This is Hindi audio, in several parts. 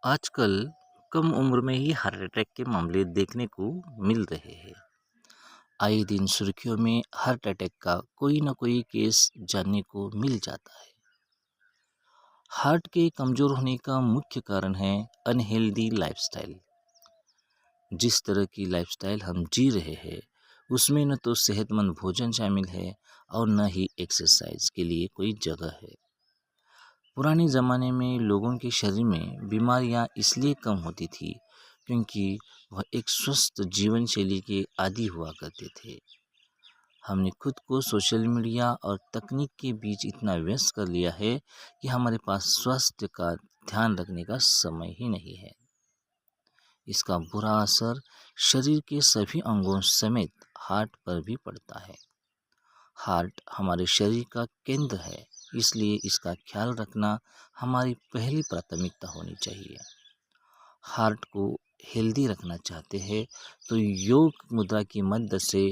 आजकल कम उम्र में ही हार्ट अटैक के मामले देखने को मिल रहे हैं। आए दिन सुर्खियों में हार्ट अटैक का कोई न कोई केस जानने को मिल जाता है। हार्ट के कमजोर होने का मुख्य कारण है अनहेल्दी लाइफस्टाइल। जिस तरह की लाइफस्टाइल हम जी रहे हैं उसमें न तो सेहतमंद भोजन शामिल है और न ही एक्सरसाइज के लिए कोई जगह है। पुराने ज़माने में लोगों के शरीर में बीमारियां इसलिए कम होती थी क्योंकि वह एक स्वस्थ जीवन शैली के आदी हुआ करते थे। हमने खुद को सोशल मीडिया और तकनीक के बीच इतना व्यस्त कर लिया है कि हमारे पास स्वास्थ्य का ध्यान रखने का समय ही नहीं है। इसका बुरा असर शरीर के सभी अंगों समेत हार्ट पर भी पड़ता है। हार्ट हमारे शरीर का केंद्र है, इसलिए इसका ख्याल रखना हमारी पहली प्राथमिकता होनी चाहिए। हार्ट को हेल्दी रखना चाहते हैं तो योग मुद्रा की मदद से,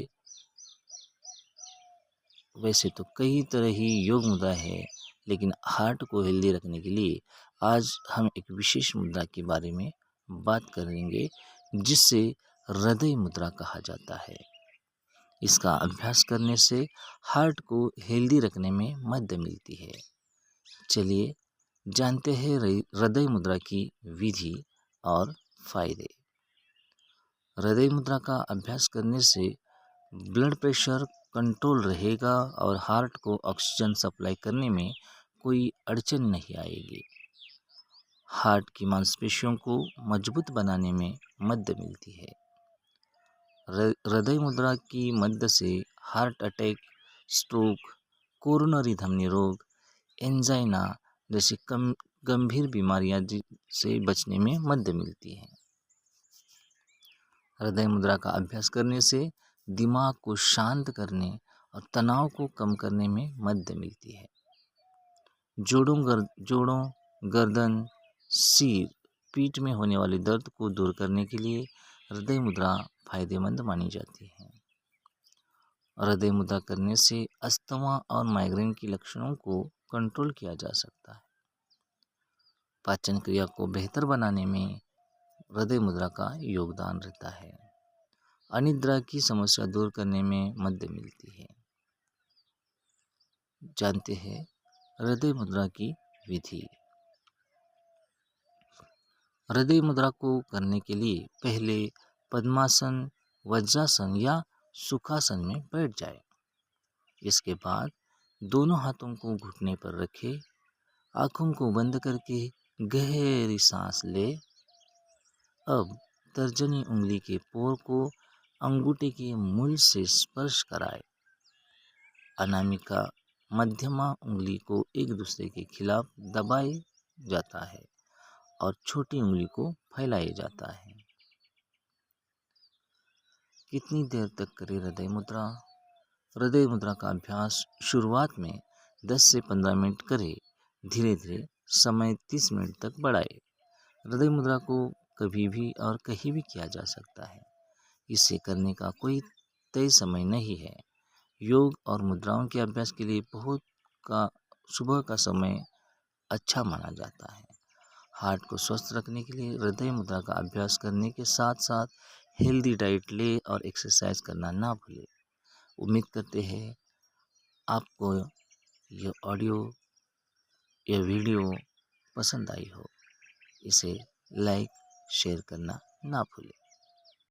वैसे तो कई तरह ही योग मुद्रा है, लेकिन हार्ट को हेल्दी रखने के लिए आज हम एक विशेष मुद्रा के बारे में बात करेंगे जिसे हृदय मुद्रा कहा जाता है। इसका अभ्यास करने से हार्ट को हेल्दी रखने में मदद मिलती है। चलिए जानते हैं हृदय मुद्रा की विधि और फायदे। हृदय मुद्रा का अभ्यास करने से ब्लड प्रेशर कंट्रोल रहेगा और हार्ट को ऑक्सीजन सप्लाई करने में कोई अड़चन नहीं आएगी। हार्ट की मांसपेशियों को मजबूत बनाने में मदद मिलती है। हृदय मुद्रा की मदद से हार्ट अटैक, स्ट्रोक, कोरोनरी धमनी रोग, एंजाइना जैसी गंभीर बीमारियां से बचने में मदद मिलती है। हृदय मुद्रा का अभ्यास करने से दिमाग को शांत करने और तनाव को कम करने में मदद मिलती है। जोड़ों, गर्दन, सिर, पीठ में होने वाले दर्द को दूर करने के लिए हृदय मुद्रा फायदेमंद मानी जाती है। हृदय मुद्रा करने से अस्थमा और माइग्रेन के लक्षणों को कंट्रोल किया जा सकता है। पाचन क्रिया को बेहतर बनाने में हृदय मुद्रा का योगदान रहता है। अनिद्रा की समस्या दूर करने में मदद मिलती है। जानते हैं हृदय मुद्रा की विधि। हृदय मुद्रा को करने के लिए पहले पद्मासन, वज्रासन या सुखासन में बैठ जाए। इसके बाद दोनों हाथों को घुटने पर रखें, आंखों को बंद करके गहरी सांस ले। अब तर्जनी उंगली के पोर को अंगूठे के मूल से स्पर्श कराए। अनामिका मध्यमा उंगली को एक दूसरे के खिलाफ दबाए जाता है और छोटी उंगली को फैलाया जाता है। कितनी देर तक करें हृदय मुद्रा? हृदय मुद्रा का अभ्यास शुरुआत में 10 से 15 मिनट करें। धीरे धीरे समय 30 मिनट तक बढ़ाए। हृदय मुद्रा को कभी भी और कहीं भी किया जा सकता है। इसे करने का कोई तय समय नहीं है। योग और मुद्राओं के अभ्यास के लिए सुबह का समय अच्छा माना जाता है। हार्ट को स्वस्थ रखने के लिए हृदय मुद्रा का अभ्यास करने के साथ साथ हेल्दी डाइट ले और एक्सरसाइज करना ना भूले। उम्मीद करते हैं आपको यह ऑडियो या वीडियो पसंद आई हो। इसे लाइक शेयर करना ना भूलें।